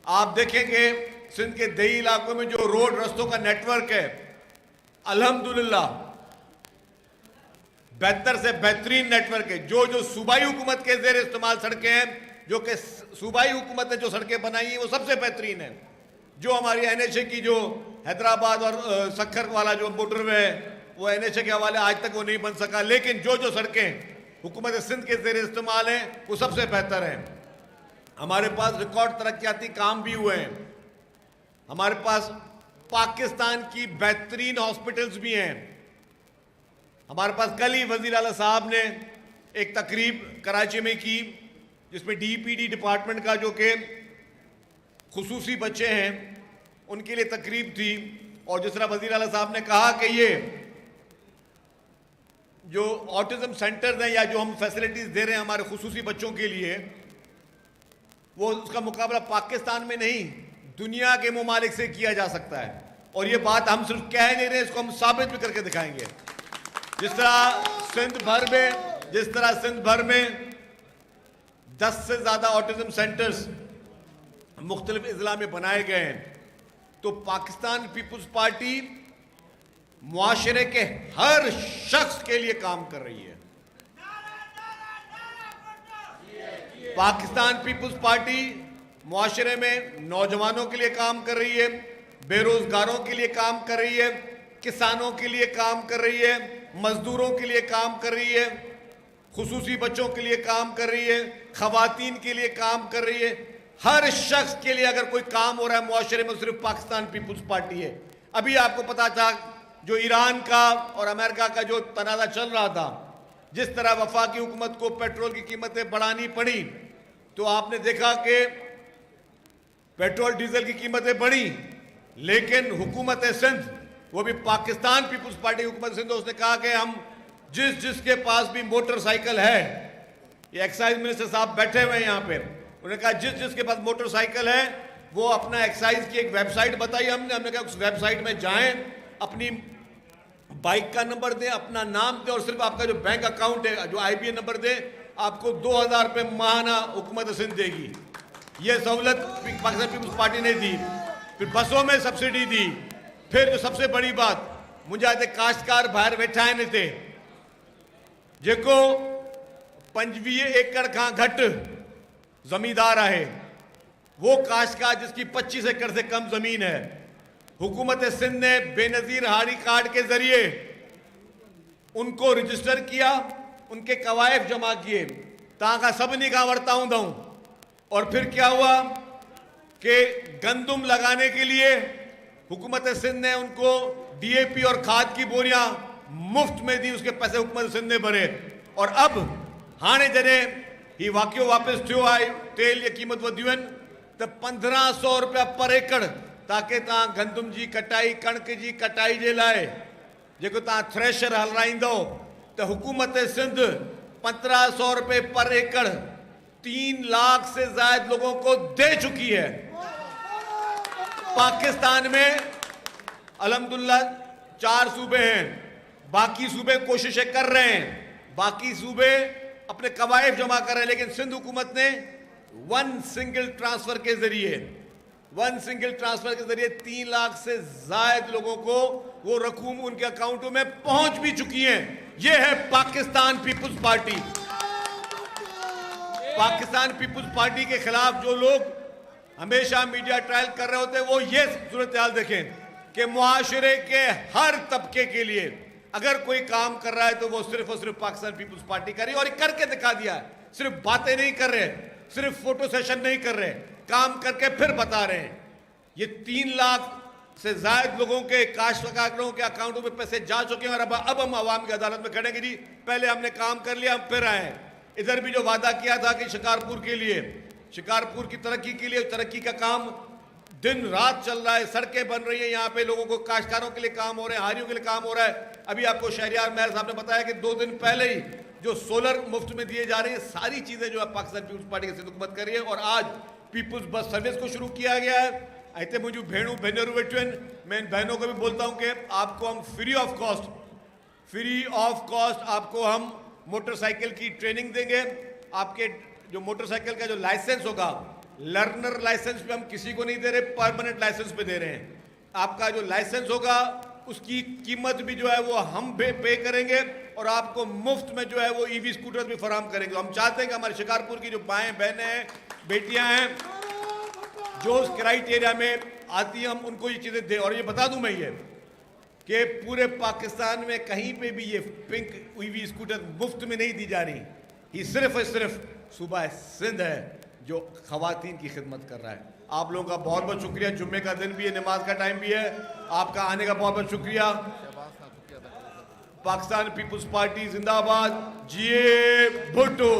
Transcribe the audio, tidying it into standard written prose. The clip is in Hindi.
आप देखेंगे सिंध के दही इलाकों में जो रोड रस्तों का नेटवर्क है, अल्हम्दुलिल्लाह बेहतर से बेहतरीन नेटवर्क है। जो जो सूबाई हुकूमत के जेर इस्तेमाल सड़कें हैं, जो कि सूबाई हुकूमत ने जो सड़कें बनाई हैं वो सबसे बेहतरीन है। जो हमारी एनएचए की जो हैदराबाद और सक्खर वाला जो मोटरवे है वो एनएचए के हवाले आज तक वो नहीं बन सका, लेकिन जो जो सड़कें हुकूमत सिंध के जेर इस्तेमाल हैं वो सबसे बेहतर हैं। हमारे पास रिकॉर्ड तरक्याती काम भी हुए हैं। हमारे पास पाकिस्तान की बेहतरीन हॉस्पिटल्स भी हैं। हमारे पास कल ही वज़ीर आला साहब ने एक तकरीब कराची में की जिसमें डीपीडी डिपार्टमेंट का जो कि खुसूसी बच्चे हैं उनके लिए तकरीब थी, और जिस तरह वज़ीर आला साहब ने कहा कि ये जो ऑटिज्म सेंटर्स हैं या जो हम फैसिलिटीज़ दे रहे हैं हमारे खुसूसी बच्चों के लिए, वो उसका मुकाबला पाकिस्तान में नहीं दुनिया के ममालिक से किया जा सकता है। और ये बात हम सिर्फ कह नहीं रहे, इसको हम साबित भी करके दिखाएंगे। जिस तरह सिंध भर में 10 से ज़्यादा ऑटिज्म सेंटर्स मुख्तलिफ अजला में बनाए गए हैं, तो पाकिस्तान पीपुल्स पार्टी मुआशरे के हर शख्स के लिए काम कर रही है। पाकिस्तान पीपुल्स पार्टी मुआशरे में नौजवानों के लिए काम कर रही है, बेरोजगारों के लिए काम कर रही है, किसानों के लिए काम कर रही है, मजदूरों के लिए काम कर रही है, खुसूसी बच्चों के लिए काम कर रही है, खवातीन के लिए काम कर रही है। हर शख्स के लिए अगर कोई काम हो रहा है मुआशरे में, सिर्फ पाकिस्तान पीपुल्स पार्टी है। अभी आपको पता था जो ईरान का और अमेरिका का जो तनाज़ा चल रहा था, जिस तरह वफाकी हुकूमत को पेट्रोल की कीमतें बढ़ानी पड़ी, तो आपने देखा कि पेट्रोल डीजल की कीमतें बढ़ी, लेकिन हुकूमत सिंध, वो भी पाकिस्तान पीपुल्स पार्टी हुकूमत सिंध, उसने कहा कि हम जिसके पास भी मोटरसाइकिल है, ये एक्साइज मिनिस्टर साहब बैठे हुए हैं यहाँ पे, उन्होंने कहा जिसके पास मोटरसाइकिल है वो अपना एक्साइज की एक वेबसाइट बताई। हमने कहा उस वेबसाइट में जाएं, अपनी बाइक का नंबर दें, अपना नाम दें, और सिर्फ आपका जो बैंक अकाउंट है, जो IBN नंबर दें, आपको 2000 रुपये माहाना हुकूमत सिंध देगी। ये सहूलत पाकिस्तान पीपुल्स पार्टी ने दी। फिर बसों में सब्सिडी दी। फिर जो सबसे बड़ी बात, मुझे आज काश्तकार बाहर वेठा आहिनि हिते, जेको 25 एकड़ खां घटि जमींदार है, वो काश्तकार जिसकी 25 एकड़ से कम जमीन है, हुकूमत सिंध ने बेनजीर हाड़ी कार्ड के जरिए उनको रजिस्टर किया, उनके कवायद जमा किए, तव्हां सभिनी खां वरता हूंदऊं। और फिर क्या हुआ कि गंदुम लगाने के लिए हुकूमत सिंध ने उनको DAP और खाद की बोरियां मुफ्त में दी, उसके पैसे हुकूमत सिंध ने भरे। और अब हाणे जॾहिं ही वाक़ियो वापसि थियो आहे, तेल जी क़ीमत वधियूं आहिनि, त 1500 रुपया पर एकड़, ताकि तव्हां गंदुम जी कटाई, कणक जी कटाई जे लाइ जेको तव्हां थ्रेशर हलाईंदव, त हुकूमत सिंध 1500 रुपये पर एकड़ 3 लाख से ज्यादा लोगों को दे चुकी है। पाकिस्तान में अल्हम्दुलिल्लाह 4 सूबे हैं, बाकी सूबे कोशिशें कर रहे हैं, बाकी सूबे अपने कवायद जमा कर रहे हैं, लेकिन सिंध हुकूमत ने वन सिंगल ट्रांसफर के जरिए 3 लाख से ज्यादा लोगों को वो रकूम उनके अकाउंटों में पहुंच भी चुकी है। ये है Pakistan Peoples Party. Pakistan Peoples Party के खिलाफ जो लोग हमेशा मीडिया ट्रायल कर रहे होते हैं, वो ये सूरत हाल देखें कि मुआशरे के हर तबके के लिए अगर कोई काम कर रहा है तो वो सिर्फ और सिर्फ पाकिस्तान पीपुल्स पार्टी कर रही है, और करके दिखा दिया है। सिर्फ बातें नहीं कर रहे, सिर्फ फोटो सेशन नहीं कर रहे, काम करके फिर बता रहे हैं। ये 3 लाख से ज्यादा लोगों के काश्तकारों के अकाउंटों में पैसे जा चुके हैं, और अब हम अवाम की अदालत में खड़ेंगे जी, पहले हमने काम कर लिया, हम फिर आए हैं। इधर भी जो वादा किया था कि शिकारपुर के लिए, शिकारपुर की तरक्की के लिए, तरक्की का काम दिन रात चल रहा है, सड़कें बन रही है, यहाँ पे लोगों को, काश्तकारों के लिए काम हो रहे हैं, हारियों के लिए काम हो रहा है। अभी आपको शहरियार मेयर साहब ने बताया कि 2 दिन पहले ही जो सोलर मुफ्त में दिए जा रहे हैं, सारी चीजें जो है पाकिस्तान पीपुल्स पार्टी की सिंध हुकूमत कर रही है। और आज पीपुल्स बस सर्विस को शुरू किया गया है। ऐसे मुझे भेणू भेनरू वेठियूं आहिनि, मैं इन बहनों को भी बोलता हूँ कि आपको हम फ्री ऑफ कॉस्ट आपको हम मोटरसाइकिल की ट्रेनिंग देंगे। आपके जो मोटरसाइकिल का जो लाइसेंस होगा लर्नर लाइसेंस पे हम किसी को नहीं दे रहे, परमानेंट लाइसेंस पे दे रहे हैं। आपका जो लाइसेंस होगा उसकी कीमत भी जो है वो हम पे करेंगे और आपको मुफ्त में जो है वो ईवी स्कूटर भी फराहम करेंगे। हम चाहते हैं कि हमारे शिकारपुर की जो माएँ बहनें हैं, बेटियां हैं, जो उस क्राइटेरिया में आती हैं, हम उनको ये चीज़ें दें। और ये बता दूं मैं ये कि पूरे पाकिस्तान में कहीं पे भी ये पिंक ईवी स्कूटर मुफ्त में नहीं दी जा रही। ये सिर्फ और सिर्फ सूबा सिंध है जो खवातीन की खिदमत कर रहा है। आप लोगों का बहुत बहुत शुक्रिया। जुम्मे का दिन भी है, नमाज का टाइम भी है, आपका आने का बहुत बहुत शुक्रिया। पाकिस्तान पीपुल्स पार्टी जिंदाबाद। जिए भुट्टो।